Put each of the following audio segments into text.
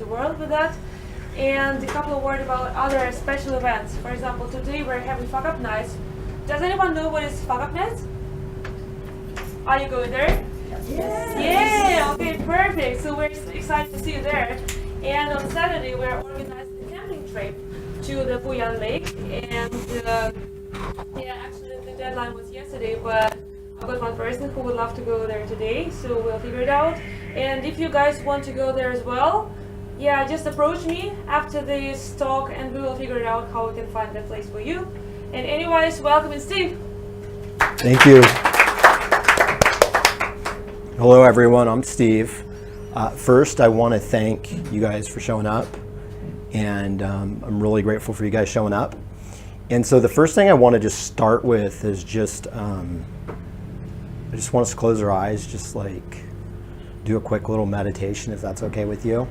world with that. And a couple of words about other special events. For example, today we're having Fuck Up Nights. Does anyone know what is Fuck Up Nights? Are you going there? Yes. Yeah, okay, perfect. So we're excited to see you there. And on Saturday we're organizing a camping trip to the Puyan Lake. And actually the deadline was yesterday, but I've got one person who would love to go there today, so we'll figure it out. And if you guys want to go there as well, just approach me after this talk and we will figure it out how we can find that place for you. And anyways, welcome in Steve. Thank you. Hello everyone, I'm Steve. First, I want to thank you guys for showing up, and I'm really grateful for you guys showing up. And so the first thing I want to just start with is I just want us to close our eyes, just like do a quick little meditation, if that's okay with you.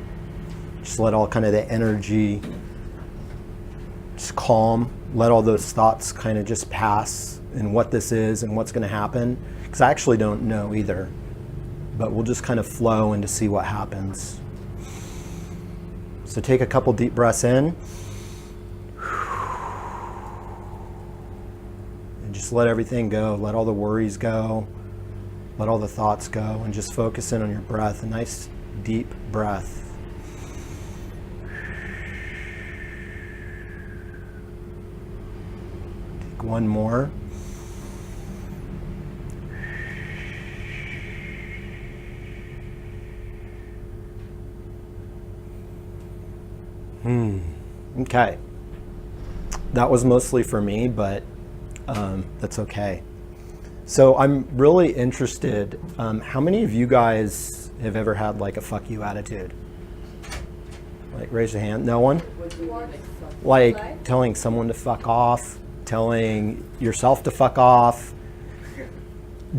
Just let all kind of the energy just calm, let all those thoughts kind of just pass and what this is and what's going to happen, because I actually don't know either, but we'll just kind of flow and to see what happens. So take a couple deep breaths in and just let everything go, let all the worries go, let all the thoughts go, and just focus in on your breath, a nice deep breath. Take one more. Okay. That was mostly for me, but that's okay. So I'm really interested, how many of you guys have ever had like a fuck you attitude? Like raise your hand. No one? Like telling someone to fuck off, telling yourself to fuck off,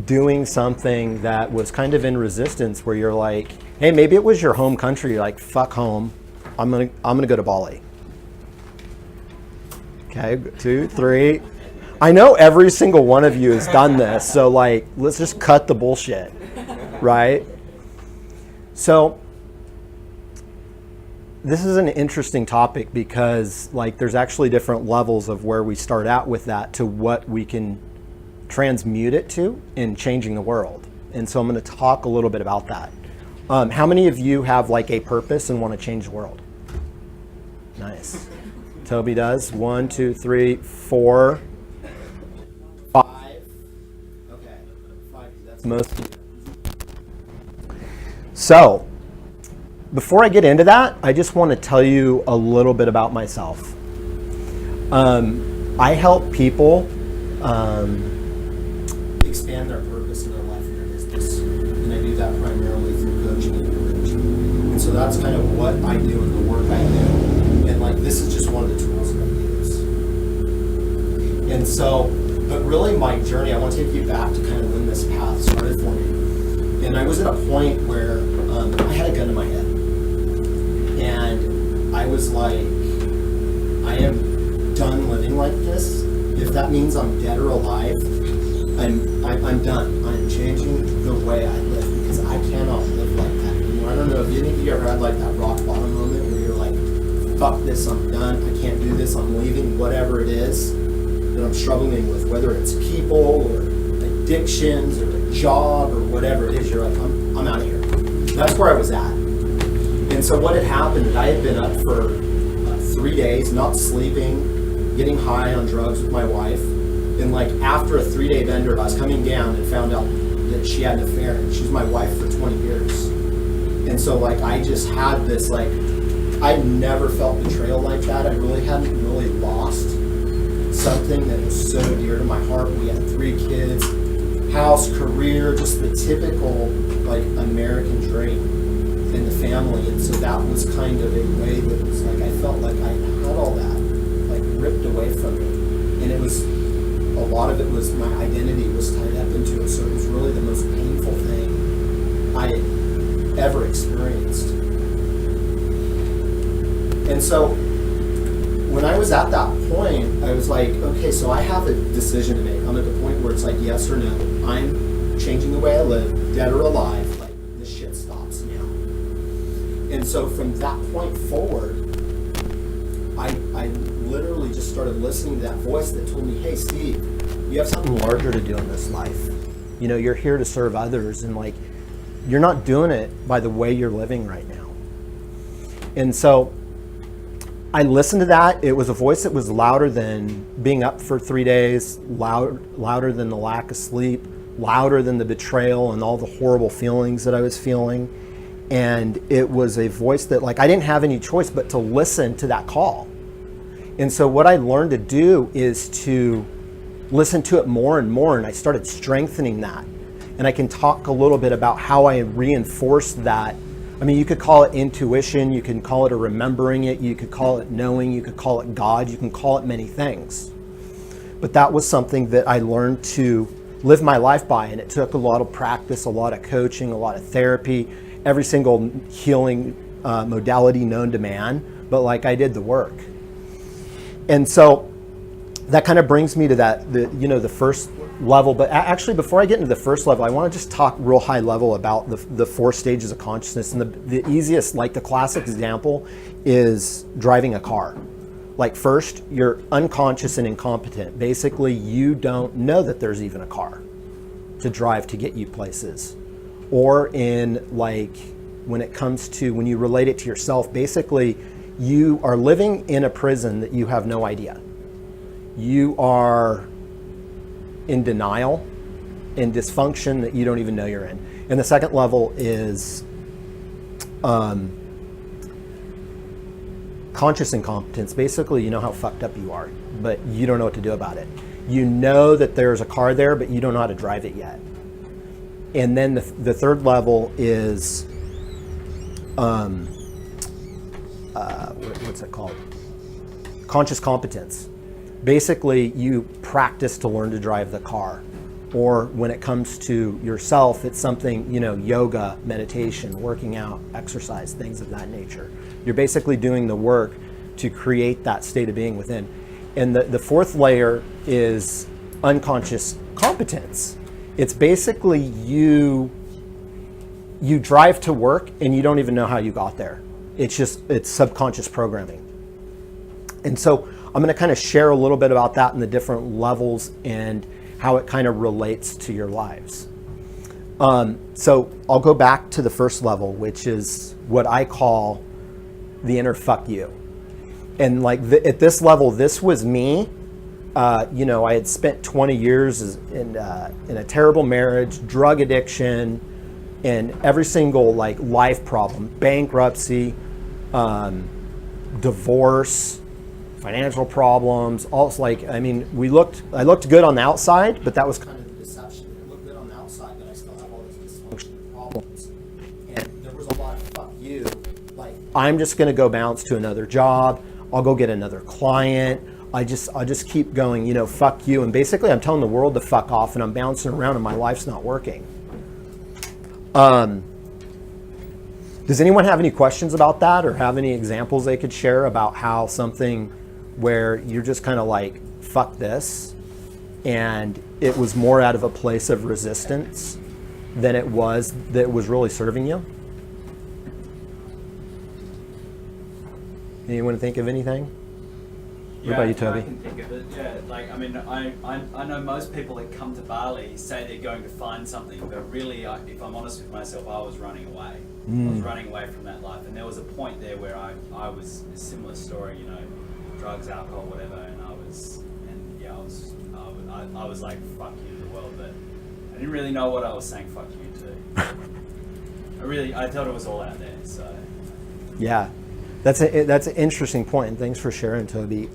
doing something that was kind of in resistance where you're like, hey, maybe it was your home country, you're like, fuck home, I'm gonna go to Bali. Okay, 2, 3. I know every single one of you has done this, so like, let's just cut the bullshit, right? So this is an interesting topic because like there's actually different levels of where we start out with that to what we can transmute it to in changing the world. And so I'm going to talk a little bit about that. How many of you have like a purpose and want to change the world? Nice. Toby does. 1, 2, 3, 4, 5. Okay, 5. That's most. So, before I get into that, I just want to tell you a little bit about myself. I help people expand their purpose in their life and their business, and I do that primarily through coaching and coaching. And so that's kind of what I do and the work I do. And like this is just one of the tools that I use. And so, but really my journey, I want to take you back to kind of when this path started for me. And I was at a point where I had a gun in my head. And I was like, I am done living like this. If that means I'm dead or alive, I'm done. I'm changing the way I live because I cannot live like that anymore. I don't know if any of you ever had like that rock bottom moment where you're like, fuck this, I'm done, I can't do this, I'm leaving, whatever it is that I'm struggling with, whether it's people or addictions or a job or whatever it is, you're like, I'm out of here. That's where I was at. And so what had happened, I had been up for 3 days, not sleeping, getting high on drugs with my wife. And like after a 3-day bender, I was coming down and found out that she had an affair. And she was my wife for 20 years. And so like I just had this like, I never felt betrayal like that. I really hadn't really lost something that was so dear to my heart. We had 3 kids, house, career, just the typical like American dream in the family. And so that was kind of a way that was like, I felt like I had all that like ripped away from me. And it was, a lot of it was my identity was tied up into it. So it was really the most painful thing I had ever experienced. And so when I was at that point, I was like, okay, so I have a decision to make. I'm at the point where it's like, yes or no. I'm changing the way I live, dead or alive. Like, this shit stops now. And so from that point forward, I literally just started listening to that voice that told me, hey, Steve, you have something larger to do in this life. You know, you're here to serve others, and like, you're not doing it by the way you're living right now. And so I listened to that. It was a voice that was louder than being up for 3 days, louder than the lack of sleep, louder than the betrayal and all the horrible feelings that I was feeling. And it was a voice that, like, I didn't have any choice but to listen to that call. And so what I learned to do is to listen to it more and more, and I started strengthening that. And I can talk a little bit about how I reinforced that. I mean, you could call it intuition, you can call it a remembering it, you could call it knowing, you could call it God, you can call it many things. But that was something that I learned to live my life by, and it took a lot of practice, a lot of coaching, a lot of therapy, every single healing modality known to man, but like, I did the work. And so that kind of brings me to the first level. But actually, before I get into the first level, I want to just talk real high level about the 4 stages of consciousness. And the easiest, like the classic example, is driving a car. Like, first, you're unconscious and incompetent. Basically, you don't know that there's even a car to drive to get you places. Or in, like, when you relate it to yourself, basically, you are living in a prison that you have no idea. You are in denial, in dysfunction that you don't even know you're in. And the second level is conscious incompetence. Basically, you know how fucked up you are, but you don't know what to do about it. You know that there's a car there, but you don't know how to drive it yet. And then the third level is, what's it called? Conscious competence. Basically, you practice to learn to drive the car. Or when it comes to yourself, it's something, yoga, meditation, working out, exercise, things of that nature. You're basically doing the work to create that state of being within. And the fourth layer is unconscious competence. It's basically you drive to work and you don't even know how you got there. It's subconscious programming. And so I'm going to kind of share a little bit about that in the different levels and how it kind of relates to your lives. So I'll go back to the first level, which is what I call the inner fuck you. And like at this level, this was me. I had spent 20 years in a terrible marriage, drug addiction, and every single like life problem, bankruptcy, divorce, financial problems. Also, I looked good on the outside, but that was kind of the deception. It looked good on the outside, but I still have all these dysfunctional problems. And there was a lot of fuck you. Like, I'm just going to go bounce to another job. I'll go get another client. I'll just keep going, fuck you. And basically I'm telling the world to fuck off, and I'm bouncing around and my life's not working. Does anyone have any questions about that, or have any examples they could share about how something where you're just kind of like, fuck this, and it was more out of a place of resistance than it was really serving you? Anyone think of anything? What about you, Toby? I can think of it. Yeah, I know most people that come to Bali say they're going to find something, but really, if I'm honest with myself, I was running away. I was running away from that life, and there was a point there where I was a similar story, drugs, alcohol, whatever, and I was like, fuck you to the world, but I didn't really know what I was saying fuck you to. I thought it was all out there, so. Yeah. That's an interesting point, and thanks for sharing, Toby.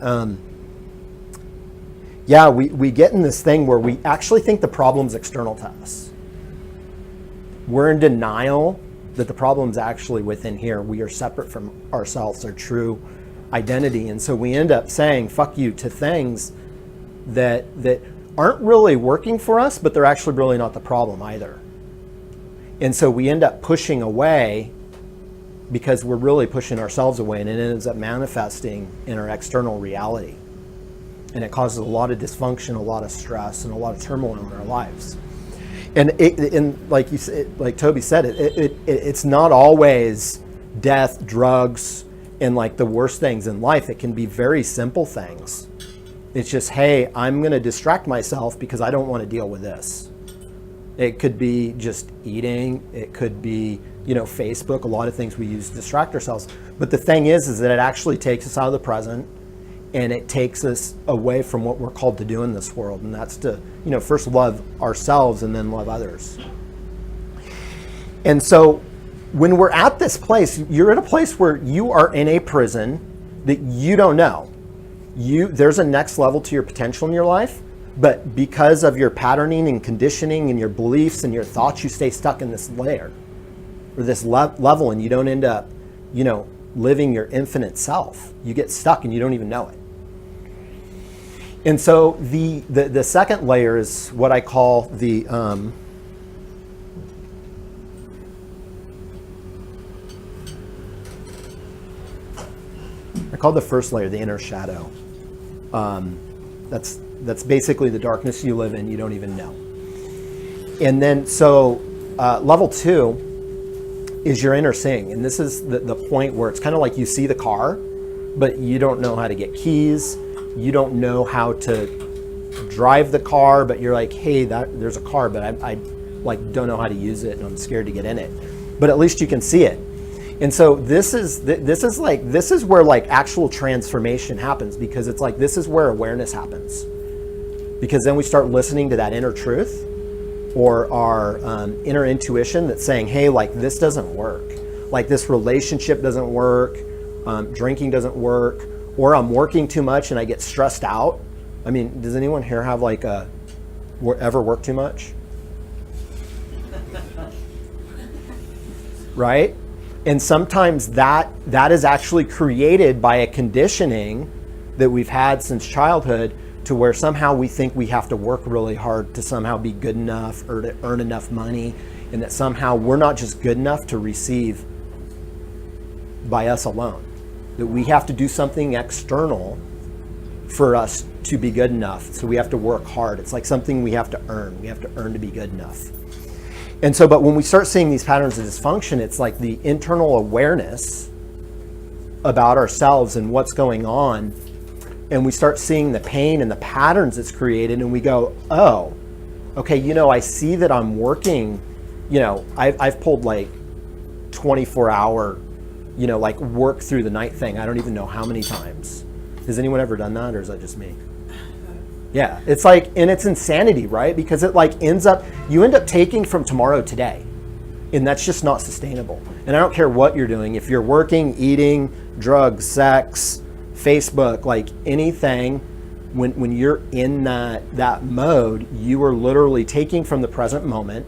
We get in this thing where we actually think the problem's external to us. We're in denial that the problem's actually within here. We are separate from ourselves, our true identity, and so we end up saying fuck you to things that aren't really working for us, but they're actually really not the problem either. And so we end up pushing away because we're really pushing ourselves away, and it ends up manifesting in our external reality. And it causes a lot of dysfunction, a lot of stress, and a lot of turmoil in our lives. And like you said, like Toby said, it's not always death, drugs, and like the worst things in life. It can be very simple things. It's just, hey, I'm going to distract myself because I don't want to deal with this. It could be just eating. It could be, Facebook, a lot of things we use to distract ourselves. But the thing is that it actually takes us out of the present, and it takes us away from what we're called to do in this world. And that's to, first love ourselves and then love others. And so when we're at this place, you're at a place where you are in a prison that you don't know. There's a next level to your potential in your life, but because of your patterning and conditioning and your beliefs and your thoughts, you stay stuck in this layer or this level, and you don't end up, living your infinite self. You get stuck and you don't even know it. And so the second layer is what I call the first layer, the inner shadow. That's basically the darkness you live in, you don't even know. And then, so level 2 is your inner seeing. And this is the point where it's kind of like you see the car, but you don't know how to get keys. You don't know how to drive the car, but you're like, hey, there's a car, but I don't know how to use it, and I'm scared to get in it. But at least you can see it. And so this is where like actual transformation happens, because it's like, this is where awareness happens. Because then we start listening to that inner truth or our inner intuition that's saying, hey, like this doesn't work. Like this relationship doesn't work. Drinking doesn't work. Or I'm working too much and I get stressed out. I mean, does anyone here have like ever worked too much? Right? And sometimes that is actually created by a conditioning that we've had since childhood, to where somehow we think we have to work really hard to somehow be good enough or to earn enough money, and that somehow we're not just good enough to receive by us alone. That we have to do something external for us to be good enough. So we have to work hard. It's like something we have to earn. We have to earn to be good enough. And so, but when we start seeing these patterns of dysfunction, it's like the internal awareness about ourselves and what's going on. And we start seeing the pain and the patterns it's created, and we go, oh, okay, I see that I'm working, I've pulled like 24-hour, like work through the night thing. I don't even know how many times. Has anyone ever done that, or is that just me? Yeah, it's like, and it's insanity, right? Because it like you end up taking from tomorrow today, and that's just not sustainable. And I don't care what you're doing. If you're working, eating, drugs, sex, Facebook, like anything, when you're in that mode, you are literally taking from the present moment,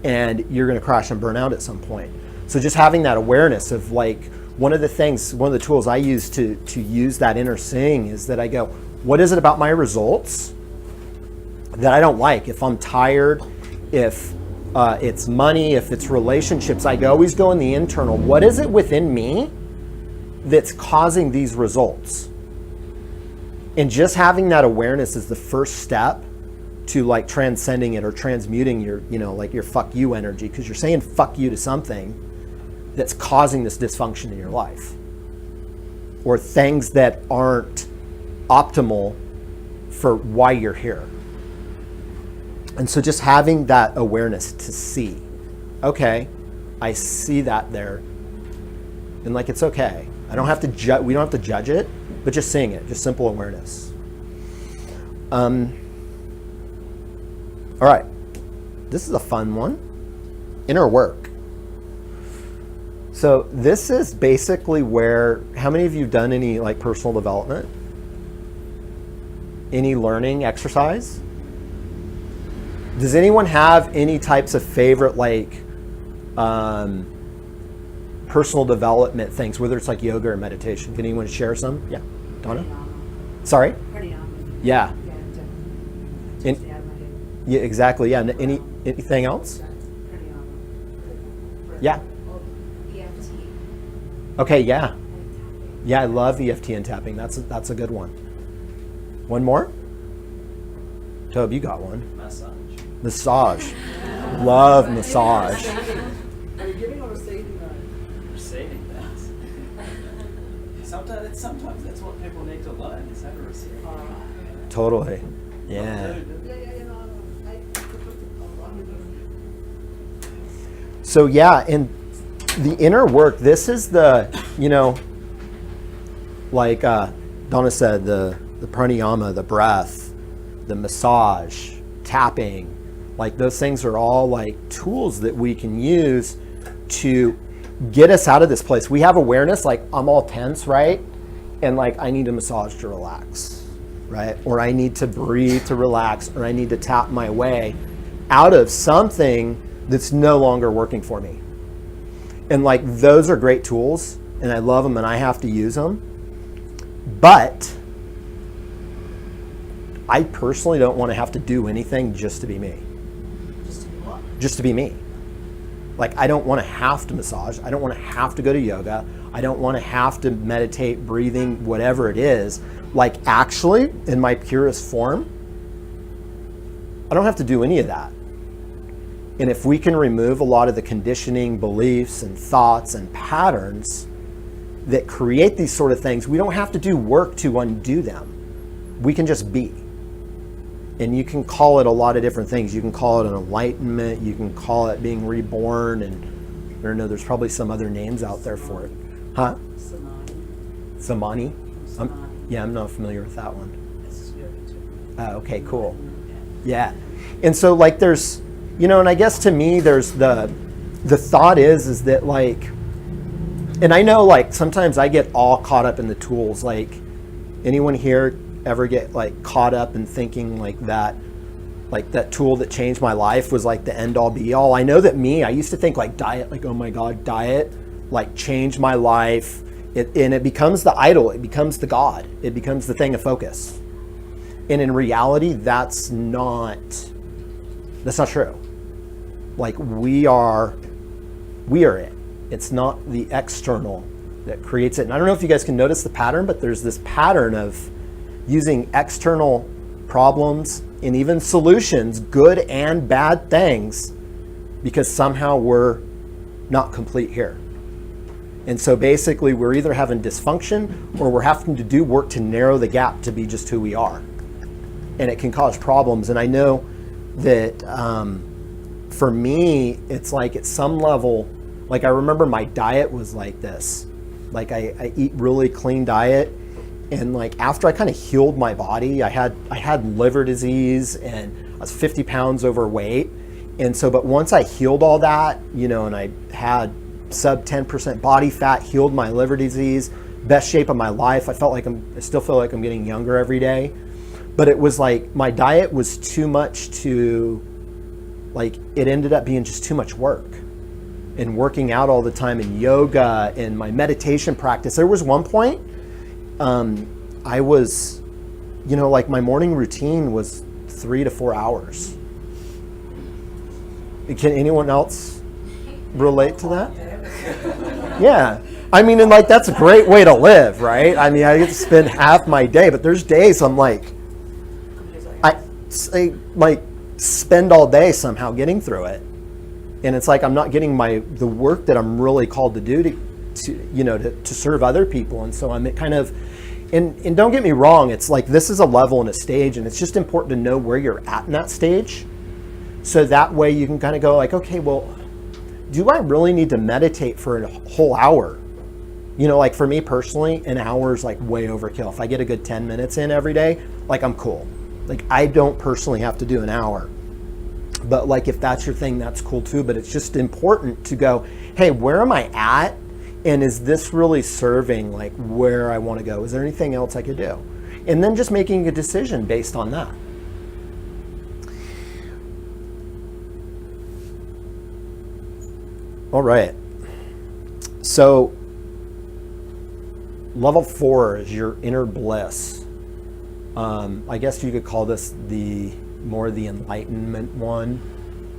and you're going to crash and burn out at some point. So just having that awareness of like, one of the tools I use to use that inner seeing is that I go, what is it about my results that I don't like? If I'm tired, if it's money, if it's relationships, I always go in the internal. What is it within me that's causing these results? And just having that awareness is the first step to like transcending it or transmuting your, like your fuck you energy, because you're saying fuck you to something that's causing this dysfunction in your life, or things that aren't optimal for why you're here. And so just having that awareness to see, okay, I see that there, and like, it's okay. I don't have to we don't have to judge it, but just seeing it, just simple awareness. All right, this is a fun one. Inner work. So this is basically where, how many of you have done any like personal development? Any learning exercise? Does anyone have any types of favorite like personal development things, whether it's like yoga or meditation? Can anyone share some? Yeah, Donna? Sorry? Yeah. Yeah, exactly. Yeah. Anything else? Yeah. Okay. Yeah. Yeah, I love EFT and tapping. That's a good one. One more? Tobe, you got one. Massage. Love massage. Are you giving or receiving? Sometimes that's what people need to learn is how to receive. Totally. Yeah. So yeah, in the inner work, this is the, like Donna said, the pranayama, the breath, the massage, tapping, like those things are all like tools that we can use to get us out of this place. We have awareness, like I'm all tense, right? And like I need a massage to relax, right? Or I need to breathe to relax, or I need to tap my way out of something that's no longer working for me. And like those are great tools, and I love them and I have to use them. But I personally don't want to have to do anything just to be me. Just to be me. Like I don't want to have to massage. I don't want to have to go to yoga. I don't want to have to meditate, breathing, whatever it is. Like actually, in my purest form, I don't have to do any of that. And if we can remove a lot of the conditioning, beliefs, and thoughts and patterns that create these sort of things, we don't have to do work to undo them. We can just be. And you can call it a lot of different things. You can call it an enlightenment. You can call it being reborn. And I don't know, there's probably some other names out there for it. Huh? Samani? Yeah, I'm not familiar with that one. Okay, cool. Yeah. And so like there's, and I guess to me there's the thought is that like, and I know like sometimes I get all caught up in the tools. Like anyone here ever get like caught up in thinking like that tool that changed my life was like the end all be all? I know that I used to think like diet, like, oh my God, diet, like changed my life. And it becomes the idol, it becomes the God, it becomes the thing of focus. And in reality, that's not true. Like we are it. It's not the external that creates it. And I don't know if you guys can notice the pattern, but there's this pattern of using external problems and even solutions, good and bad things, because somehow we're not complete here. And so basically we're either having dysfunction or we're having to do work to narrow the gap to be just who we are. And it can cause problems. And I know that for me, it's like at some level, like I remember my diet was like this. Like I eat really clean diet. And like after I kind of healed my body, I had liver disease and I was 50 pounds overweight. And so, but once I healed all that, and I had sub 10% body fat, healed my liver disease, best shape of my life. I still feel like I'm getting younger every day. But it was like my diet was too much like it ended up being just too much work. And working out all the time and yoga and my meditation practice. There was one point I was, like my morning routine was 3 to 4 hours. Can anyone else relate to that? Yeah. I mean, and like that's a great way to live, right? I mean, I get to spend half my day, but there's days I'm like, I spend all day somehow getting through it. And it's like I'm not getting the work that I'm really called to do to serve other people. And so I'm kind of, and don't get me wrong, it's like this is a level and a stage, and it's just important to know where you're at in that stage. So that way you can kind of go like, okay, well, do I really need to meditate for a whole hour? Like for me personally, an hour is like way overkill. If I get a good 10 minutes in every day, like I'm cool. Like I don't personally have to do an hour. But like if that's your thing, that's cool too. But it's just important to go, hey, where am I at? And is this really serving like where I want to go? Is there anything else I could do? And then just making a decision based on that. All right. So level 4 is your inner bliss. I guess you could call this the enlightenment one,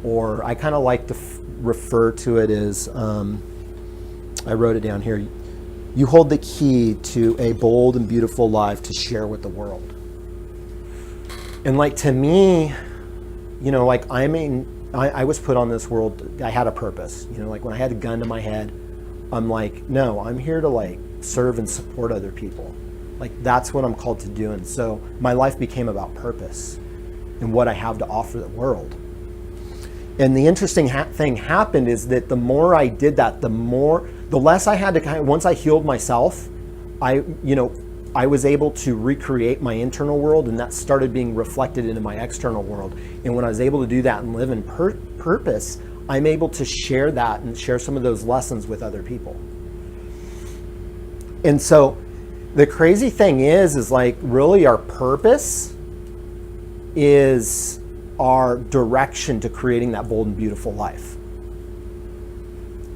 or I kind of like to refer to it as, I wrote it down here, you hold the key to a bold and beautiful life to share with the world. And like to me, like I was put on this world, I had a purpose, like when I had a gun to my head, I'm like, no, I'm here to like serve and support other people. Like that's what I'm called to do. And so my life became about purpose and what I have to offer the world. And the interesting thing happened is that the more I did that, the less I had to once I healed myself, I was able to recreate my internal world, and that started being reflected into my external world. And when I was able to do that and live in purpose, I'm able to share that and share some of those lessons with other people. And so the crazy thing is like really our purpose is our direction to creating that bold and beautiful life.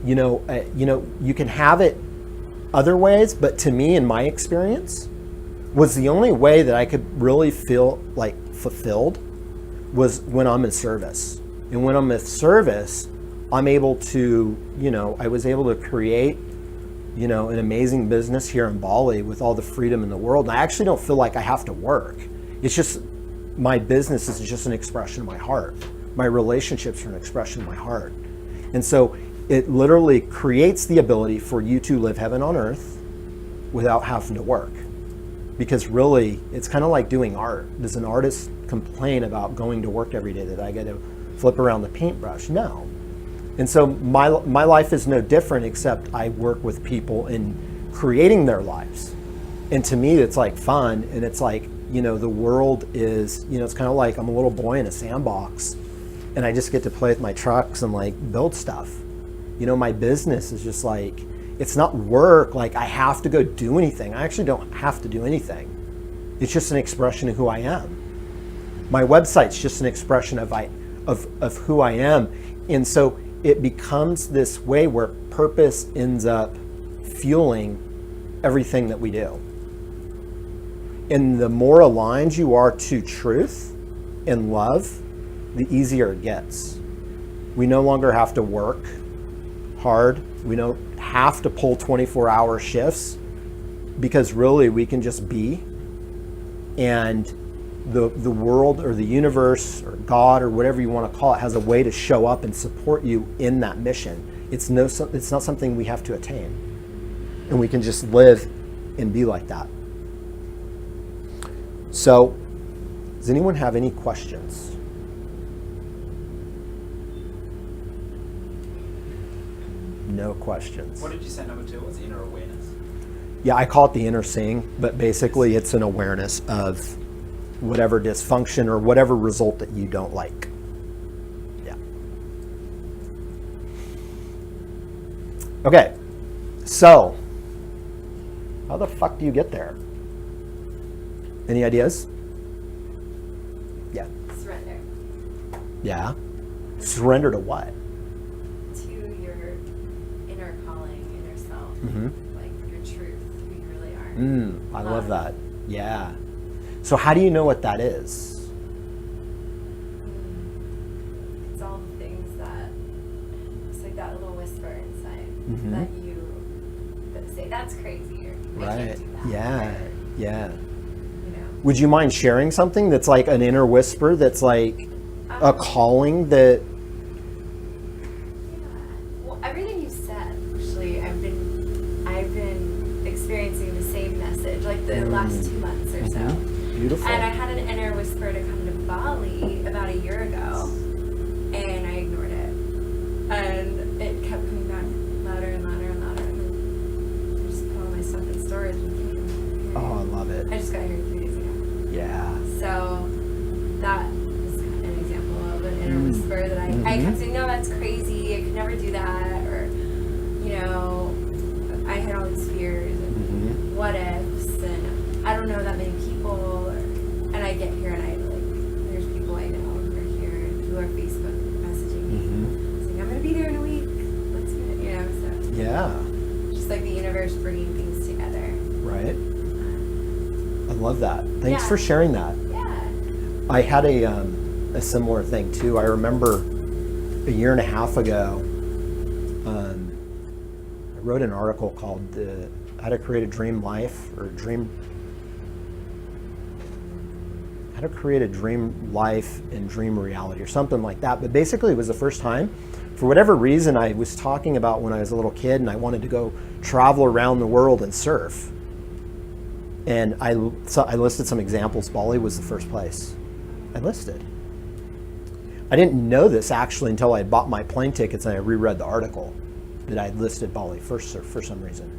You can have it other ways, but to me, in my experience, was the only way that I could really feel like fulfilled was when I'm in service. And when I'm in service, I'm able to, I was able to create, an amazing business here in Bali with all the freedom in the world. And I actually don't feel like I have to work. It's just, my business is just an expression of my heart. My relationships are an expression of my heart. And so it literally creates the ability for you to live heaven on earth without having to work. Because really, it's kind of like doing art. Does an artist complain about going to work every day that I get to flip around the paintbrush? No. And so my life is no different, except I work with people in creating their lives. And to me, it's like fun. And it's like, the world is, it's kind of like I'm a little boy in a sandbox and I just get to play with my trucks and like build stuff. My business is just like, it's not work, like I have to go do anything. I actually don't have to do anything. It's just an expression of who I am. My website's just an expression of who I am. And so it becomes this way where purpose ends up fueling everything that we do. And the more aligned you are to truth and love, the easier it gets. We no longer have to work hard. We don't have to pull 24-hour shifts, because really we can just be, and the world or the universe or God or whatever you want to call it has a way to show up and support you in that mission. It's not something we have to attain, and we can just live and be like that. So, does anyone have any questions? No questions. What did you say number 2 was? Inner awareness? Yeah, I call it the inner seeing, but basically it's an awareness of whatever dysfunction or whatever result that you don't like. Yeah. Okay, so how the fuck do you get there? Any ideas? Yeah. Surrender Yeah. Surrender to what? to your inner calling, inner self, like your truth, who you really are. I love that. Yeah. So how do you know what that is? It's all the things that, it's like that little whisper inside that say, that's crazy, or I can't do that. Yeah. Or, Yeah. you know. Would you mind sharing something that's like an inner whisper that's like a calling that... Yeah. Well, everything you said, actually, I've been experiencing the same message, like the last 2 months or so. Beautiful. And I had an inner whisper to come to Bali about a year ago, and I ignored it. And it kept coming back louder and louder and louder. And then I just put all my stuff in storage and came. Oh, I love it. I just got here 3 days ago. Yeah. So that is an example of an inner whisper that I kept saying, no, that's crazy. I could never do that. Or, I had all these fears and what ifs, and I don't know that many people. And I get here and there's people I know who are here who are Facebook messaging me saying, I'm going to be there in a week. Let's do it, so. Yeah. Just like the universe bringing things together. Right. I love that. Thanks Yeah. for sharing that. Yeah. I had a similar thing too. I remember a year and a half ago, I wrote an article called How to Create a Dream Life, or How to Create a Dream Life and Dream Reality, or something like that. But basically it was the first time For whatever reason, I was talking about when I was a little kid and I wanted to go travel around the world and surf. And I listed some examples. Bali was the first place I listed. I didn't know this actually until I had bought my plane tickets and I reread the article that I had listed Bali first for some reason.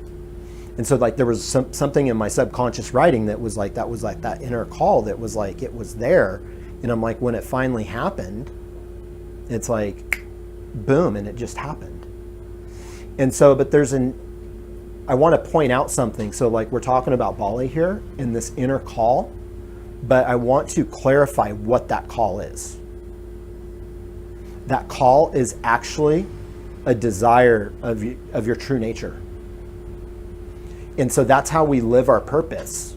And so like there was something in my subconscious writing that was like that inner call that was like it was there. And I'm like, when it finally happened, it's like boom, and it just happened. And so, but I want to point out something. So like we're talking about Bali here in this inner call, but I want to clarify what that call is. That call is actually a desire of your true nature. And so that's how we live our purpose.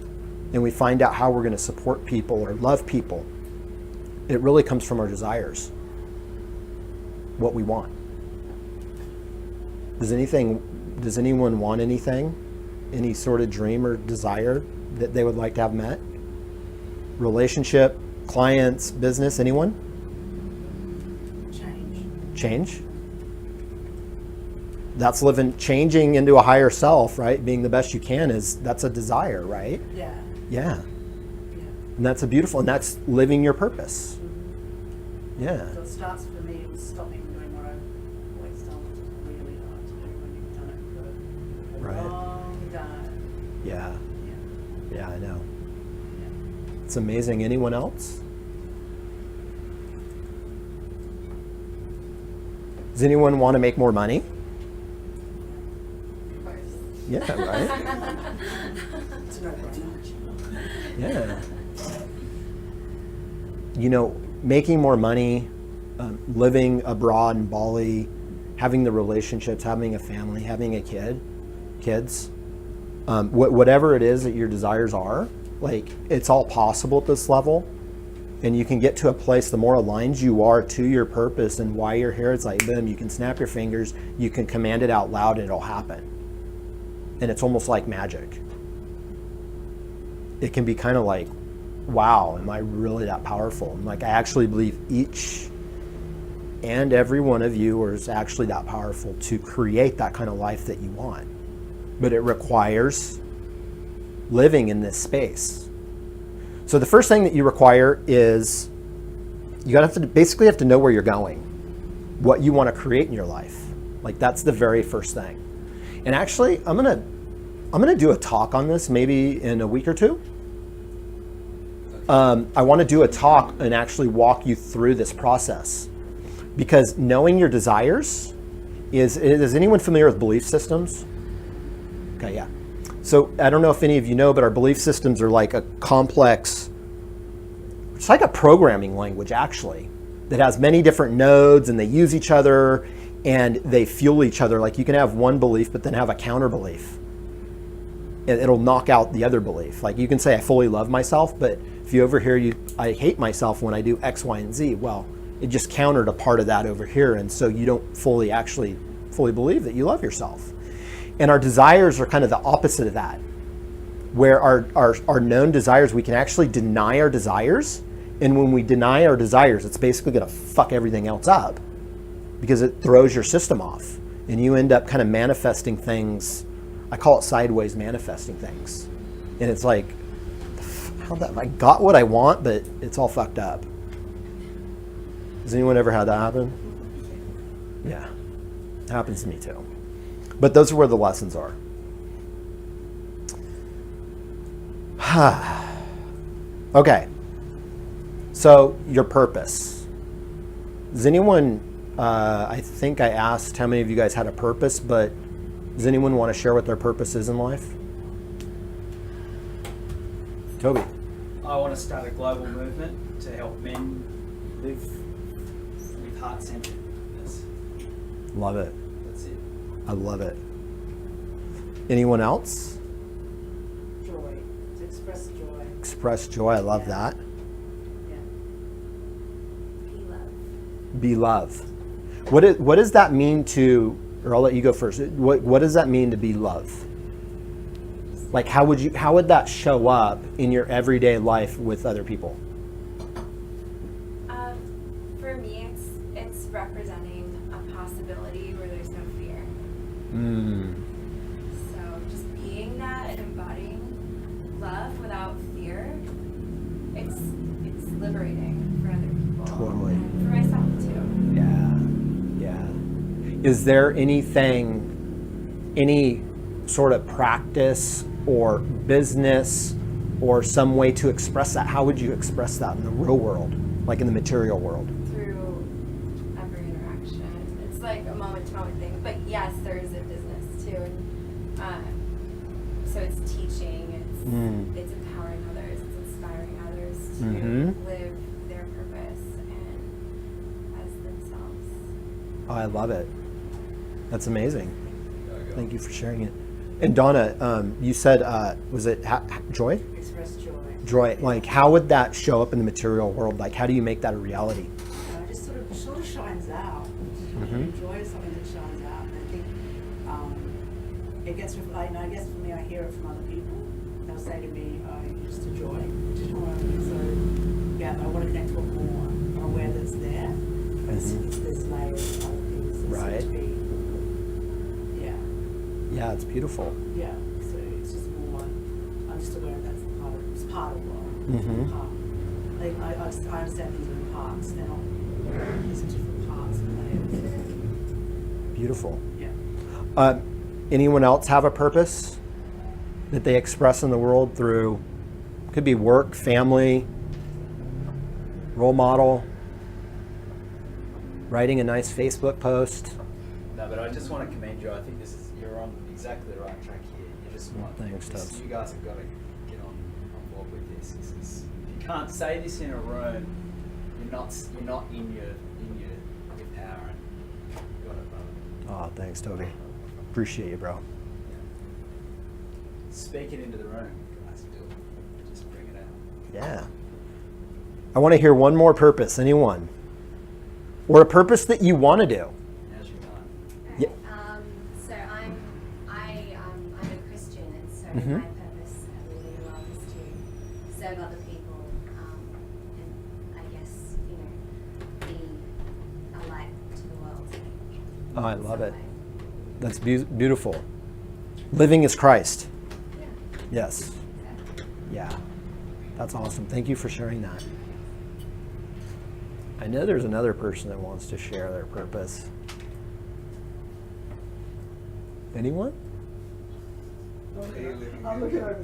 And we find out how we're going to support people or love people. It really comes from our desires. What we want. Does anyone want anything? Any sort of dream or desire that they would like to have met? Relationship, clients, business, anyone? Change? That's changing into a higher self, right? Being the best you can that's a desire, right? Yeah. And that's and that's living your purpose. Mm-hmm. Yeah. So it starts for me with stopping doing what I've always done, which is really hard to do when you've done it for a Right. long time. Yeah. Yeah, I know. Yeah. It's amazing. Anyone else? Does anyone want to make more money? Of course. Yeah, right? It's a no-brainer. Yeah. You know, making more money, living abroad in Bali, having the relationships, having a family, having a kids, whatever it is that your desires are, like it's all possible at this level. And you can get to a place, the more aligned you are to your purpose and why you're here, it's like, boom, you can snap your fingers, you can command it out loud and it'll happen. And it's almost like magic. It can be kind of like, wow, am I really that powerful? And like, I actually believe each and every one of you is actually that powerful to create that kind of life that you want. But it requires living in this space. So the first thing that you require is you basically have to know where you're going, what you want to create in your life. Like that's the very first thing. And actually, I'm gonna do a talk on this maybe in a week or two. I want to do a talk and actually walk you through this process, because knowing your desires is anyone familiar with belief systems? Okay, yeah. So I don't know if any of you know, but our belief systems are like a complex, it's like a programming language actually, that has many different nodes and they use each other and they fuel each other. Like you can have one belief, but then have a counter belief. It'll knock out the other belief. Like you can say, I fully love myself, but if you overhear I hate myself when I do X, Y, and Z, well, it just countered a part of that over here. And so you don't fully believe that you love yourself. And our desires are kind of the opposite of that, where our known desires, we can actually deny our desires. And when we deny our desires, it's basically going to fuck everything else up because it throws your system off. And you end up kind of manifesting things. I call it sideways manifesting things. And it's like, I got what I want, but it's all fucked up. Has anyone ever had that happen? Yeah, it happens to me too. But those are where the lessons are. Okay. So your purpose. Does anyone, I think I asked how many of you guys had a purpose, but does anyone want to share what their purpose is in life? Toby. I want to start a global movement to help men live with heart-centeredness. Love it. That's it. I love it. Anyone else? Joy. To express joy. Express joy. I love that. Yeah. Be love. Be love. What does that mean to, or I'll let you go first. What does that mean to be love? Like how would that show up in your everyday life with other people? For me, it's representing a possibility So just being that and embodying love without fear, it's liberating for other people. Totally. And for myself too. Yeah. Is there any sort of practice or business or some way to express that? How would you express that in the real world, like in the material world? Through every interaction. It's like a moment-to-moment thing. But yes, there is a business too. And so it's teaching, it's empowering others, it's inspiring others to live their purpose and as themselves. Oh, I love it. That's amazing. Thank you for sharing it. And Donna, you said, was it joy? Express joy. Joy. Like, how would that show up in the material world? Like, how do you make that a reality? It just sort of shines out. Joy is something that shines out, and I think it gets. I guess for me, I hear it from other people. They'll say to me, "You're just a joy." So yeah, I want to connect to it more. I'm aware that it's there, but it's this layer of other things that Right. seem to be. Yeah, it's beautiful. Yeah, so it's just more. I'm just aware that's part of love. Like I understand things are in parts. They're not. There's different parts and layers. Beautiful. Yeah. Anyone else have a purpose that they express in the world through, could be work, family, role model, writing a nice Facebook post? No, but I just want to commend you. I think you're on exactly the right track here. You just want Thanks, Tubbs. you guys have got to get on board with this. If you can't say this in a room, you're not in your power. And you've got it, brother. Oh, thanks, Toby. Appreciate you, bro. Yeah. Speak it into the room, guys. Do it. Just bring it out. Yeah. I want to hear one more purpose. Anyone? Or a purpose that you want to do. Now's your time. Yeah. So I'm a Christian, and so Mhm. my purpose really well is to serve other people, and I guess be a light to the world. Oh, I in love some it. way. That's beautiful. Living as Christ. Yeah. Yes. Exactly. Yeah. That's awesome. Thank you for sharing that. I know there's another person that wants to share their purpose. Anyone? I'm looking over there. I'm looking over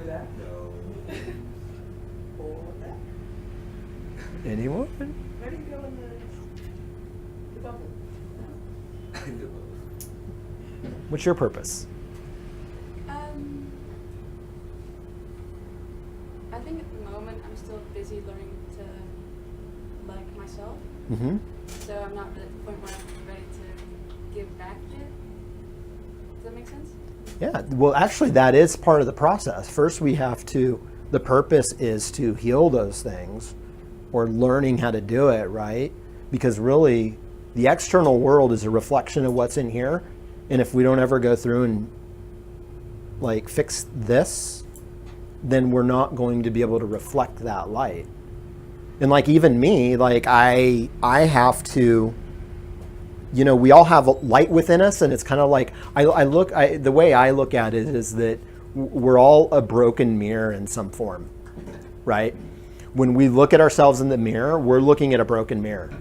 there. Or that. Anyone? Maybe go in the bubble. What's your purpose? I think at the moment I'm still busy learning to like myself, Mm-hmm. so I'm not really at the point where I'm ready to give back yet. Does that make sense? Yeah, well, actually, that is part of the process. First, the purpose is to heal those things or learning how to do it, right? Because really, the external world is a reflection of what's in here. And if we don't ever go through and fix this, then we're not going to be able to reflect that light. And even me, I have to, we all have a light within us, and it's kind of like, the way I look at it is that we're all a broken mirror in some form, right? When we look at ourselves in the mirror, we're looking at a broken mirror.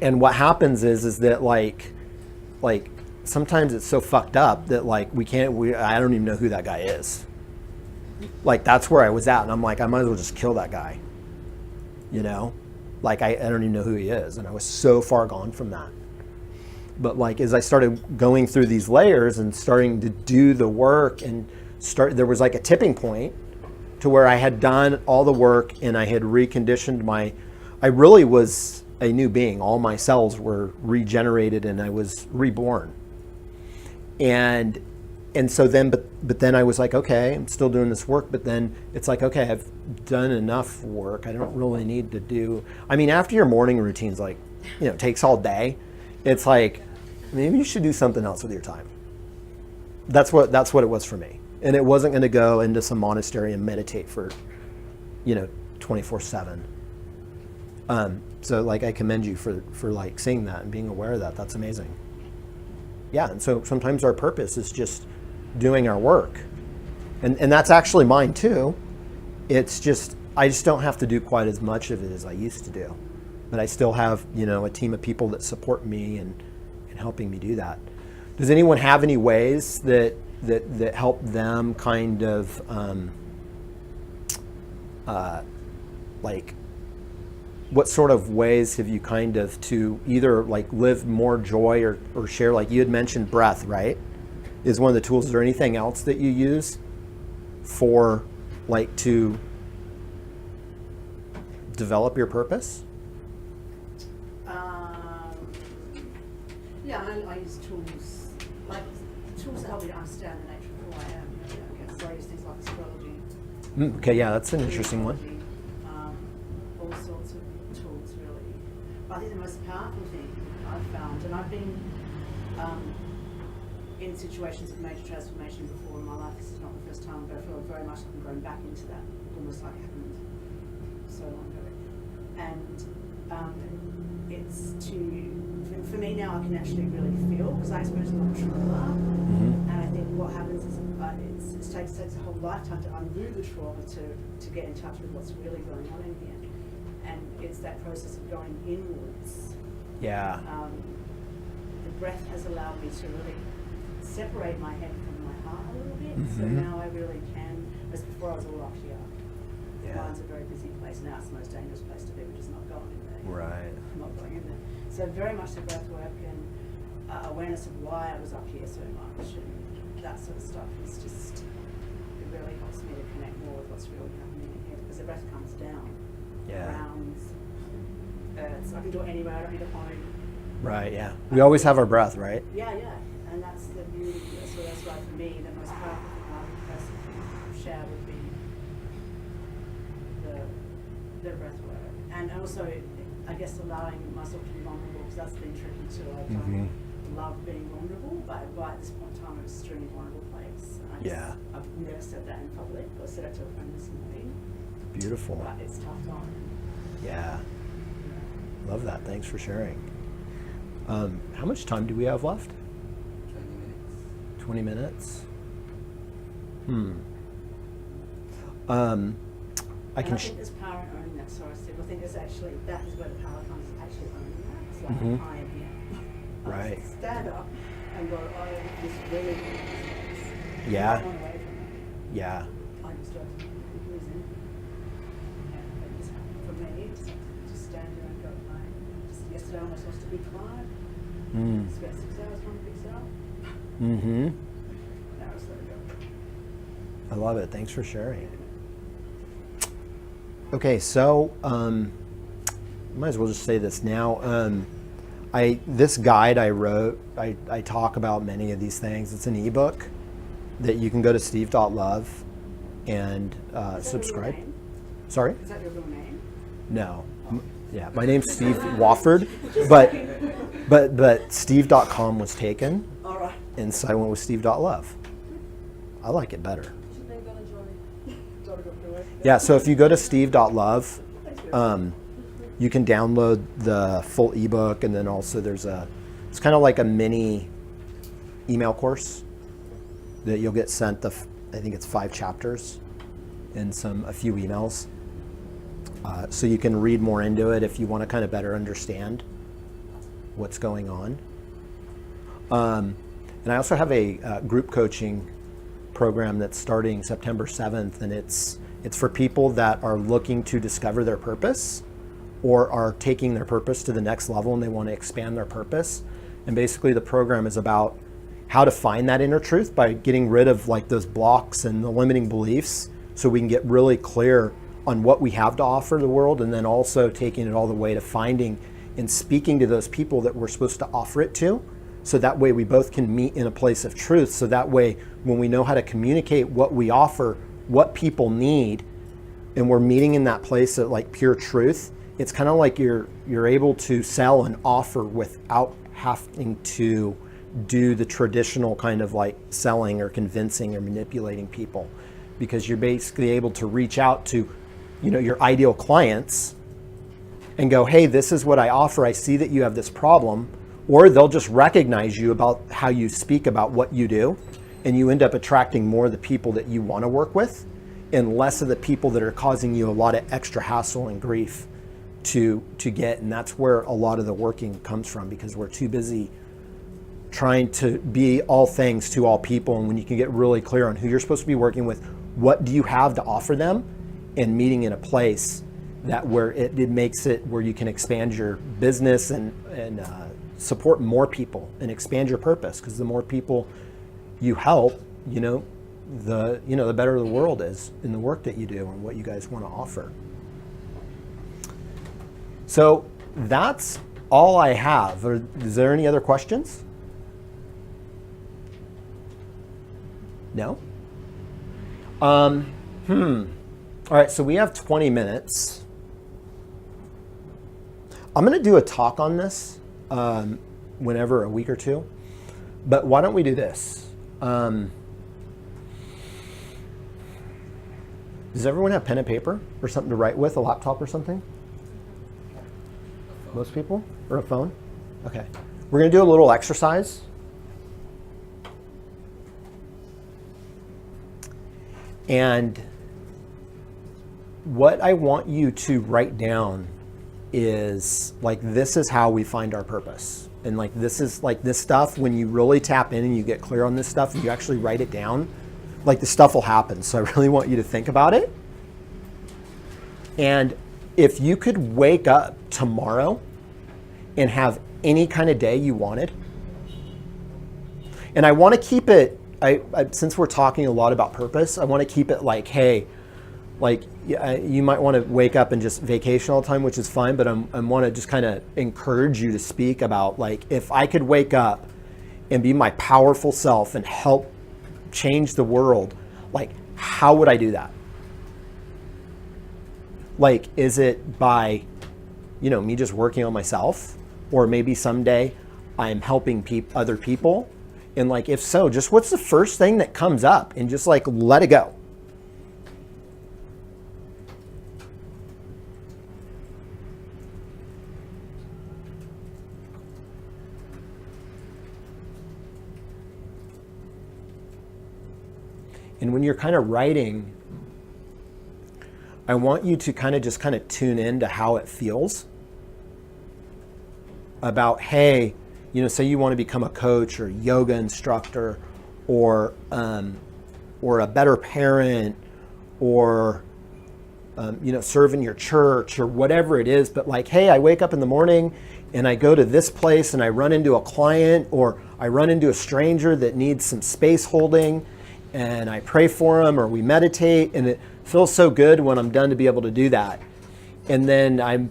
And what happens is that sometimes it's so fucked up that I don't even know who that guy is. That's where I was at, and I'm like, I might as well just kill that guy. I don't even know who he is, and I was so far gone from that. But as I started going through these layers and starting to do the work there was a tipping point to where I had done all the work and I had reconditioned I really was a new being. All my cells were regenerated and I was reborn. And so then, but then I was like, okay, I'm still doing this work, but then it's okay, I've done enough work. I don't really need to do, after your morning routine's takes all day, it's maybe you should do something else with your time. That's what it was for me. And it wasn't going to go into some monastery and meditate for, 24/7. So I commend you for seeing that and being aware of that. That's amazing. yeah, and so sometimes our purpose is just doing our work. And that's actually mine too. It's just, I just don't have to do quite as much of it as I used to do. But I still have, a team of people that support me and helping me do that. Does anyone have any ways that help them kind of, like, what sort of ways have you kind of to either like live more joy or share, like you had mentioned breath, right? Is one of the tools. Is there anything else that you use for like to develop your purpose? Yeah, I use tools, like tools that help me to understand the nature of who I am. So I use things like astrology. Okay, yeah, that's an interesting one. All sorts of tools, really. But I think the most powerful thing I've found, and I've been in situations of major transformation before in my life. This is not the first time, but I feel very much like I'm going back into that, almost like it happened so long ago. And it's for me now, I can actually really feel, because I experienced a lot of trauma. And I think what happens is it takes a whole lifetime to undo the trauma to get in touch with what's really going on in here. And it's that process of going inwards. Yeah. The breath has allowed me to really separate my head from my heart a little bit. So now I really can, as before I was all up here. Yeah. Mine's a very busy place now. It's the most dangerous place to be, which is not going in there. Right. I'm not going in there. So very much the breath work and awareness of why I was up here so much and that sort of stuff is just, it really helps me to connect more with what's really happening in here, because the breath comes down. Yeah. Grounds, so I can do it anywhere, I don't need a home. Right, yeah. We always have our breath, right? Yeah, and that's the beauty of it. So that's why for me, the most powerful thing I would personally share would be the breath work. And also, I guess allowing myself to be vulnerable, because that's been tricky too. I don't love being vulnerable, but right at this point in time, I'm an extremely vulnerable place. I've never said that in public, or said it to a friend this morning. Beautiful. But it's tough going. Yeah. Love that. Thanks for sharing. How much time do we have left? 20 minutes. 20 minutes? I think there's power in owning that. Sorry, Steve. I think it's actually, that is where the power comes, is actually owning that. It's like, I am here. Right. Stand up and go, I am this really good business. Yeah. Run away from it. Yeah. I just don't think it was in. And it just happened for me, just stand there and go, just yesterday I almost lost a big client. Spent 6 hours trying to fix it up. Now it's let it go. I love it. Thanks for sharing. Okay, so might as well just say this now. This guide I wrote, I talk about many of these things. It's an ebook that you can go to steve.love and subscribe. Sorry? Is that your real name? No. Yeah, my name's Steve Wofford, but steve.com was taken, All right. and so I went with steve.love. I like it better. Yeah, so if you go to steve.love, you can download the full ebook, and then also it's kind of like a mini email course that you'll get sent. I think it's 5 chapters and a few emails. So you can read more into it if you want to kind of better understand what's going on. And I also have a group coaching program that's starting September 7th, and it's for people that are looking to discover their purpose or are taking their purpose to the next level and they want to expand their purpose. And basically the program is about how to find that inner truth by getting rid of like those blocks and the limiting beliefs, so we can get really clear on what we have to offer the world, and then also taking it all the way to finding and speaking to those people that we're supposed to offer it to. So that way we both can meet in a place of truth. So that way when we know how to communicate what we offer, what people need, and we're meeting in that place of like pure truth, it's kind of like you're able to sell and offer without having to do the traditional kind of like selling or convincing or manipulating people, because you're basically able to reach out to, your ideal clients and go, hey, this is what I offer. I see that you have this problem. Or they'll just recognize you about how you speak about what you do, and you end up attracting more of the people that you want to work with and less of the people that are causing you a lot of extra hassle and grief to get. And that's where a lot of the working comes from, because we're too busy trying to be all things to all people. And when you can get really clear on who you're supposed to be working with, what do you have to offer them, and meeting in a place that where it makes it where you can expand your business and support more people and expand your purpose. Because the more people you help, the better the world is in the work that you do and what you guys want to offer. So that's all I have. Is there any other questions? No? All right, so we have 20 minutes. I'm going to do a talk on this whenever, a week or two. But why don't we do this? Does everyone have pen and paper or something to write with, a laptop or something? Most people? Or a phone? Okay. We're going to do a little exercise. And what I want you to write down is, like, this is how we find our purpose. And like, this is like this stuff, when you really tap in and you get clear on this stuff and you actually write it down, like, the stuff will happen. So I really want you to think about it. And if you could wake up tomorrow and have any kind of day you wanted, and I want to keep it, since we're talking a lot about purpose, I want to keep it like, hey, like, you might want to wake up and just vacation all the time, which is fine, but I want to just kind of encourage you to speak about, like, if I could wake up and be my powerful self and help change the world, like, how would I do that? Like, is it by, me just working on myself? Or maybe someday I'm helping other people? And like, if so, just what's the first thing that comes up, and just like, let it go. And when you're kind of writing, I want you to kind of tune in to how it feels about, hey, say you want to become a coach or yoga instructor, or a better parent, or serve in your church, or whatever it is. But like, hey, I wake up in the morning and I go to this place and I run into a client, or I run into a stranger that needs some space holding, and I pray for them, or we meditate, and it feels so good when I'm done to be able to do that. And then I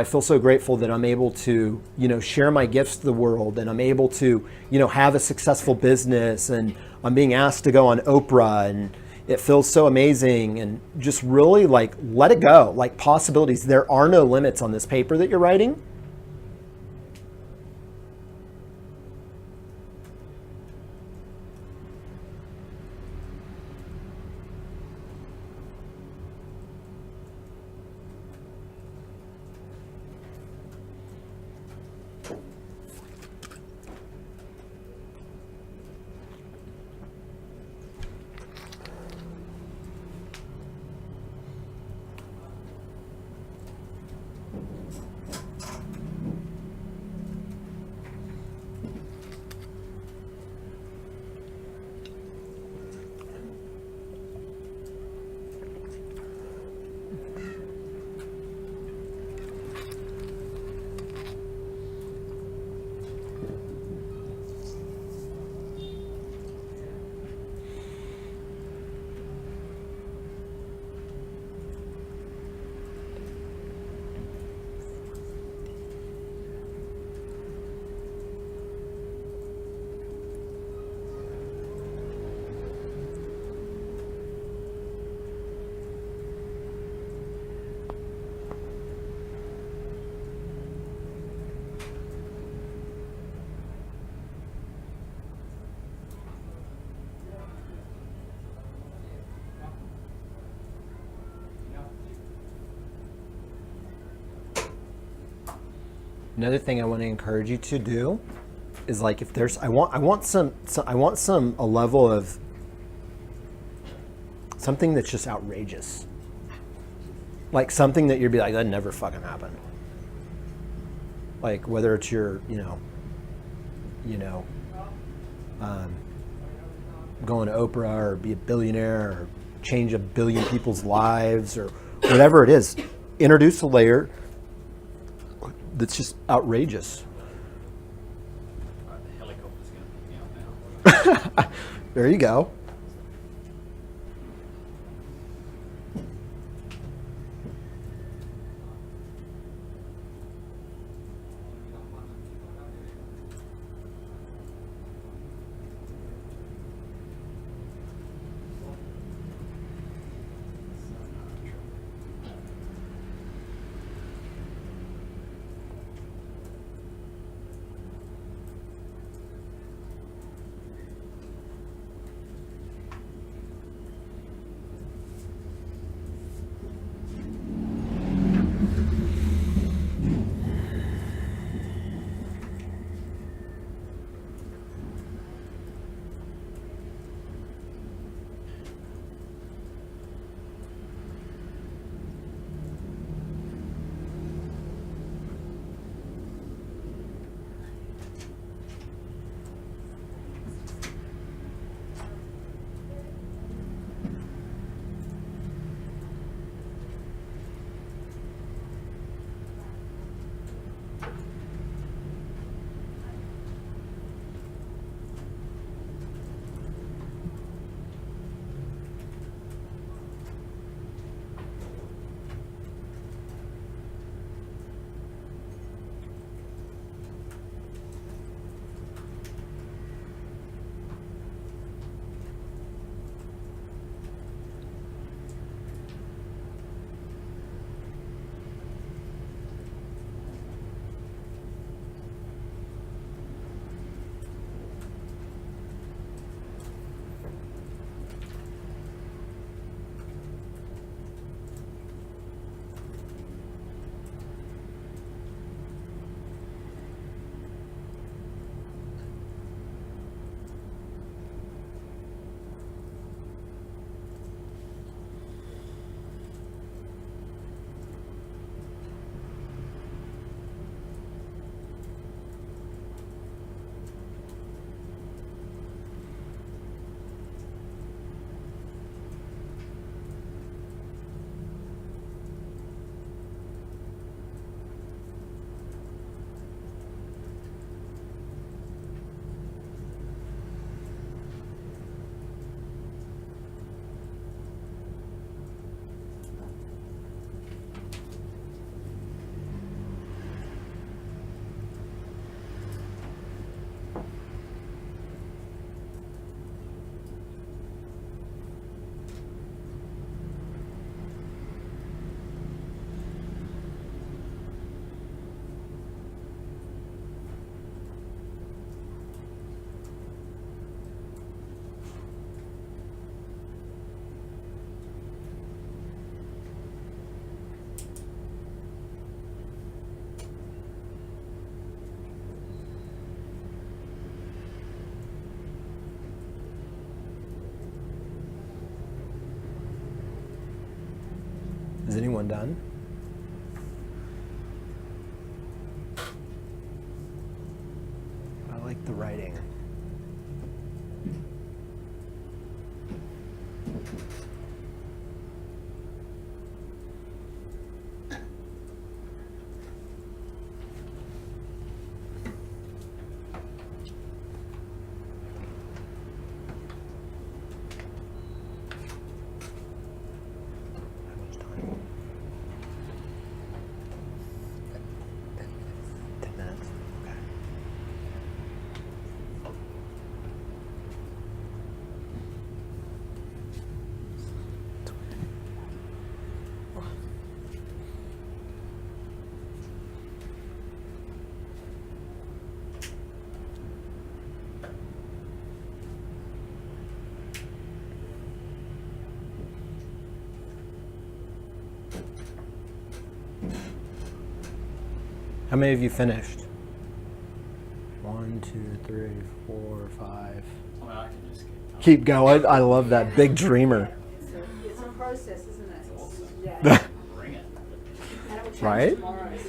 feel so grateful that I'm able to, share my gifts to the world, and I'm able to, have a successful business, and I'm being asked to go on Oprah, and it feels so amazing. And just really, like, let it go, like, possibilities. There are no limits on this paper that you're writing. Another thing I want to encourage you to do is like if there's I want a level of something that's just outrageous. Like something that you'd be like, that never fucking happened. Like whether it's your, going to Oprah or be a billionaire or change 1 billion people's lives or whatever it is, introduce a layer that's just outrageous. The helicopter's going to pick me up now. There you go. Is anyone done? I like the writing. How much time? 10 minutes. Okay. How many of you finished? 1, 1, 2, 3, 4, 5. I mean, I can just Keep going. I love that big dreamer. It's a process, isn't it? awesome. Yeah. Bring it. And it will change Right? tomorrow, so.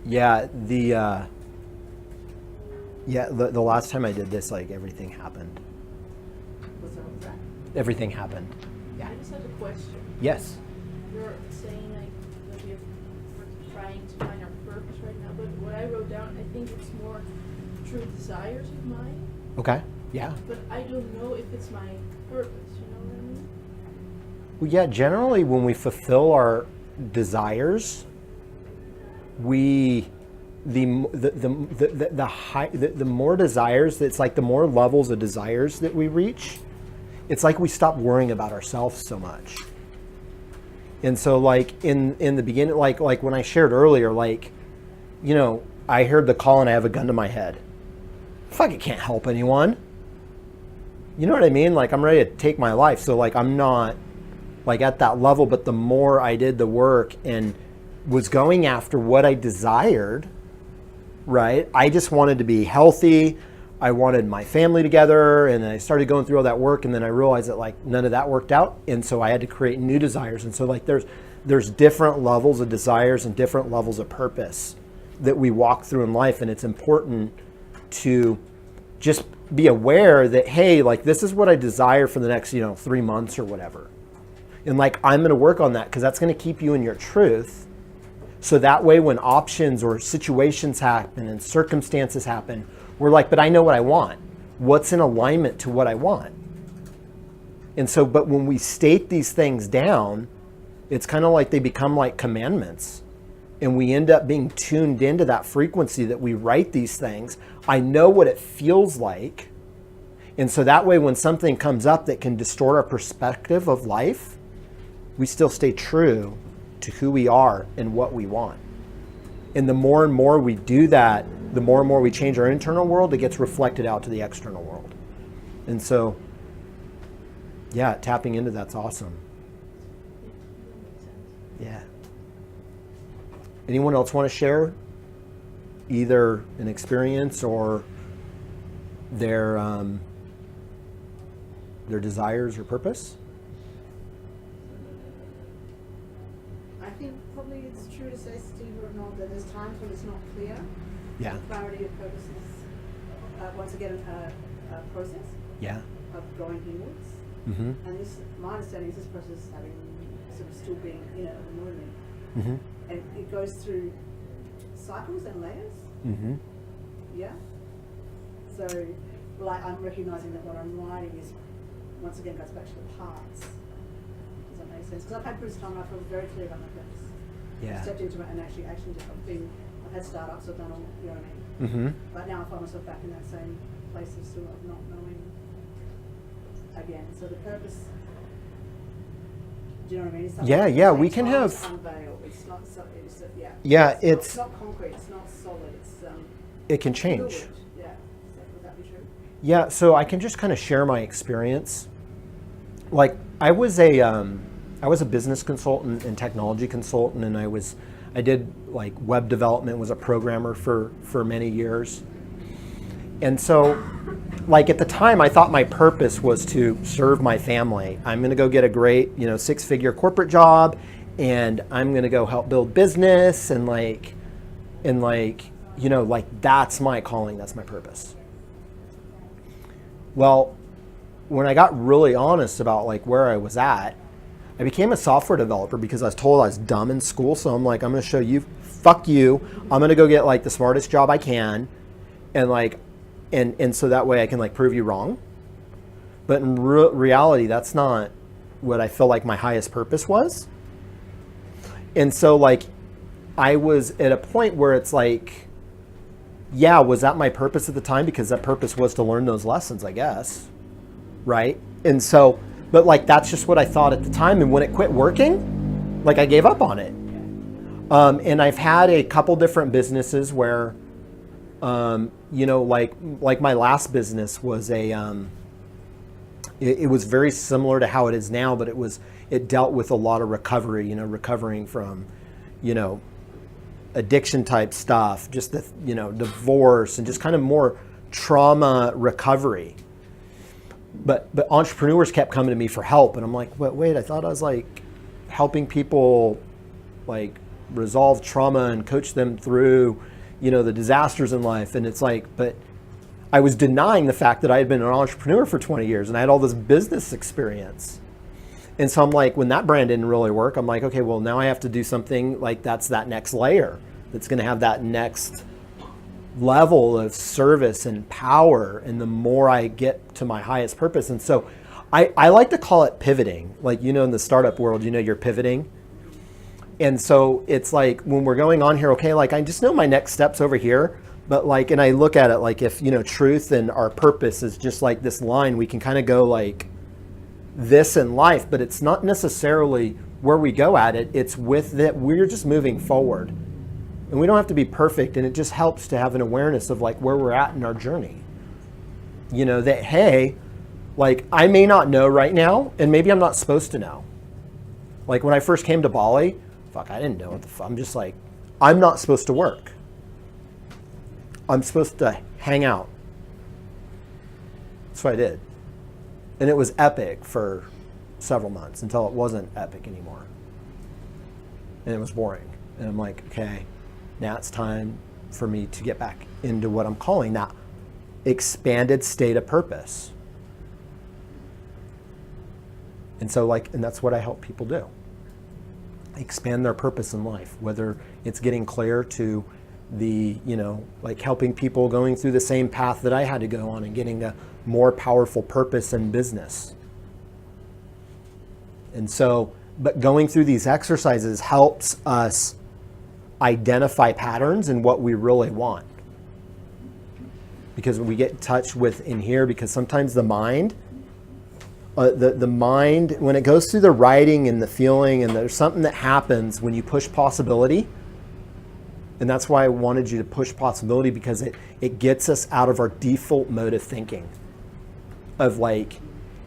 Yeah. The last time I did this, like everything happened. What's that? Everything happened. Yeah. I just have a question. Yes. You're saying like we're trying to find our purpose right now, but what I wrote down, I think it's more true desires of mine, Okay. Yeah. but I don't know if it's my purpose, you know what I mean? Well, yeah. Generally, when we fulfill our desires, we the more desires. It's like the more levels of desires that we reach. It's like we stop worrying about ourselves so much. And so, like in the beginning, like when I shared earlier, like, you know, I heard the call and I have a gun to my head. Fuck, it can't help anyone. You know what I mean? Like, I'm ready to take my life. So, like, I'm not like at that level. But the more I did the work and was going after what I desired, right? I just wanted to be healthy. I wanted my family together, and I started going through all that work, and then I realized that like none of that worked out, and so I had to create new desires. And so like there's different levels of desires and different levels of purpose that we walk through in life, and it's important to just be aware that, hey, like this is what I desire for the next 3 months or whatever, and like I'm going to work on that because that's going to keep you in your truth. So that way, when options or situations happen and circumstances happen, we're like, but I know what I want. What's in alignment to what I want? And so, but when we state these things down, it's kind of like they become like commandments. And we end up being tuned into that frequency that we write these things. I know what it feels like. And so that way, when something comes up that can distort our perspective of life, we still stay true to who we are and what we want. And the more and more we do that, the more and more we change our internal world, it gets reflected out to the external world. And so, yeah, tapping into that's awesome. Yeah. Anyone else want to share either an experience or their desires or purpose? I think probably it's true to say, Steve, or not, that there's times when it's not clear. Yeah. Clarity of purpose is, once again, a process Yeah. of going inwards. Mm-hmm. And this, my understanding is this process is having, sort of still being in it at the moment. Mm-hmm. And it goes through cycles and layers. Mm-hmm. Yeah. So, like, I'm recognizing that what I'm writing is, once again, goes back to the parts. Does that make sense? Because I've had periods of time where I feel very clear about my purpose. Yeah. I stepped into it and actually actioned it. I've had startups, I've done all, you know what I mean? Mm-hmm. But now I find myself back in that same place of still of not knowing again. So the purpose, do you know what I mean? It's something Yeah, that we takes can time have- to unveil. It's not so, it's, yeah. Yeah, it's not concrete, it's not solid, it's It can change. fluid. Yeah. Would that be true? Yeah, so I can just kind of share my experience. Like I was a business consultant and technology consultant, and I did like web development, was a programmer for many years. And so like at the time I thought my purpose was to serve my family. I'm going to go get a great, 6-figure corporate job, and I'm going to go help build business and that's my calling, that's my purpose. Well, when I got really honest about like where I was at, I became a software developer because I was told I was dumb in school. So I'm like, I'm going to show you, fuck you. I'm going to go get like the smartest job I can. And like, and so that way I can like prove you wrong. But in reality, that's not what I feel like my highest purpose was. And so like, I was at a point where it's like, yeah, was that my purpose at the time? Because that purpose was to learn those lessons, I guess. Right? And so, but like, that's just what I thought at the time. And when it quit working, like I gave up on it. And I've had a couple different businesses where, like my last business was it was very similar to how it is now, but it dealt with a lot of recovery, recovering from, addiction type stuff, just the, divorce and just kind of more trauma recovery. But entrepreneurs kept coming to me for help, and I'm like, wait, I thought I was like helping people like resolve trauma and coach them through, the disasters in life. And it's like, but I was denying the fact that I had been an entrepreneur for 20 years and I had all this business experience. And so I'm like, when that brand didn't really work, I'm like, okay, well, now I have to do something like that's that next layer that's going to have that next level of service and power. And the more I get to my highest purpose. And so I like to call it pivoting. Like, in the startup world, you're pivoting. And so it's like when we're going on here, okay, like I just know my next steps over here. But like, and I look at it like if, truth and our purpose is just like this line, we can kind of go like this in life, but it's not necessarily where we go at it. It's with that we're just moving forward. And we don't have to be perfect. And it just helps to have an awareness of like where we're at in our journey. That, hey, like I may not know right now, and maybe I'm not supposed to know. Like when I first came to Bali, I didn't know what the fuck. I'm just like, I'm not supposed to work. I'm supposed to hang out. That's what I did. And it was epic for several months until it wasn't epic anymore. And it was boring. And I'm like, okay, now it's time for me to get back into what I'm calling that expanded state of purpose. And so and that's what I help people do. Expand their purpose in life, whether it's getting clear to the, like helping people going through the same path that I had to go on and getting a more powerful purpose in business. And so, but going through these exercises helps us identify patterns and what we really want. Because we get in touch with in here, because sometimes the mind, the mind, when it goes through the writing and the feeling, and there's something that happens when you push possibility. And that's why I wanted you to push possibility, because it gets us out of our default mode of thinking. Of like,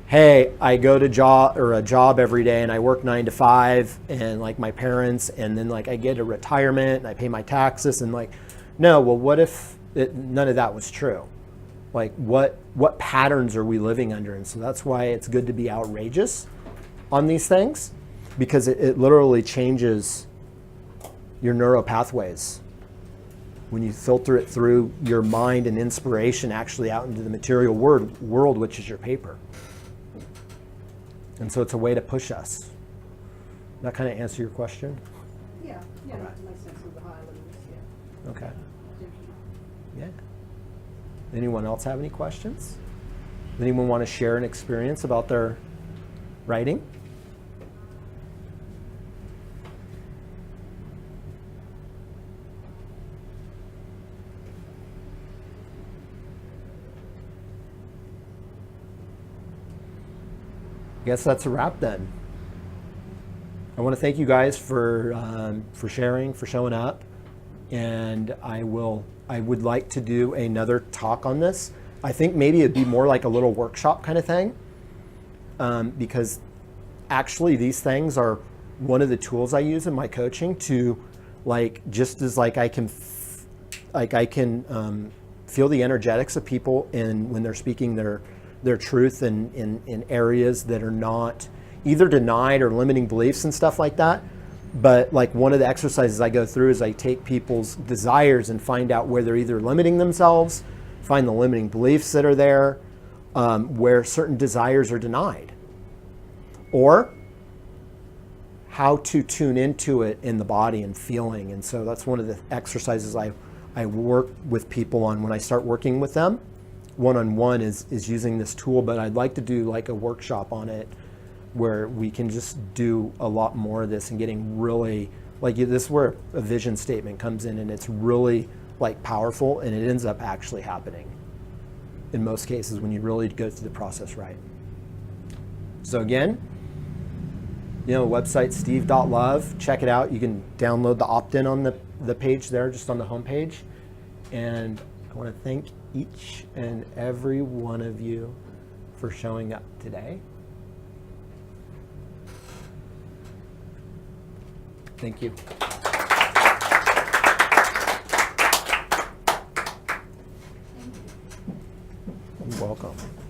hey, I go to a job every day and I work 9 to 5 and like my parents, and then like I get a retirement and I pay my taxes, and like, no, well, what if none of that was true? Like what patterns are we living under? And so that's why it's good to be outrageous on these things, because it literally changes your neural pathways when you filter it through your mind and inspiration actually out into the material world, which is your paper. And so it's a way to push us. That kind of answer your question? Yeah, that makes sense of the high limits, yeah. Okay. Yeah. Anyone else have any questions? Anyone want to share an experience about their writing? I guess that's a wrap then. I want to thank you guys for sharing, for showing up, and I would like to do another talk on this. I think maybe it'd be more like a little workshop kind of thing, because actually these things are one of the tools I use in my coaching to, like, just as like I can feel the energetics of people when they're speaking their truth in areas that are not either denied or limiting beliefs and stuff like that. But like one of the exercises I go through is I take people's desires and find out where they're either limiting themselves, find the limiting beliefs that are there, where certain desires are denied, or how to tune into it in the body and feeling. And so that's one of the exercises I work with people on when I start working with them. One-on-one is using this tool, but I'd like to do like a workshop on it where we can just do a lot more of this and getting really, like, this is where a vision statement comes in, and it's really like powerful, and it ends up actually happening in most cases when you really go through the process right. So again, website steve.love, check it out. You can download the opt-in on the page there, just on the homepage. And I want to thank each and every one of you for showing up today. Thank you. Welcome.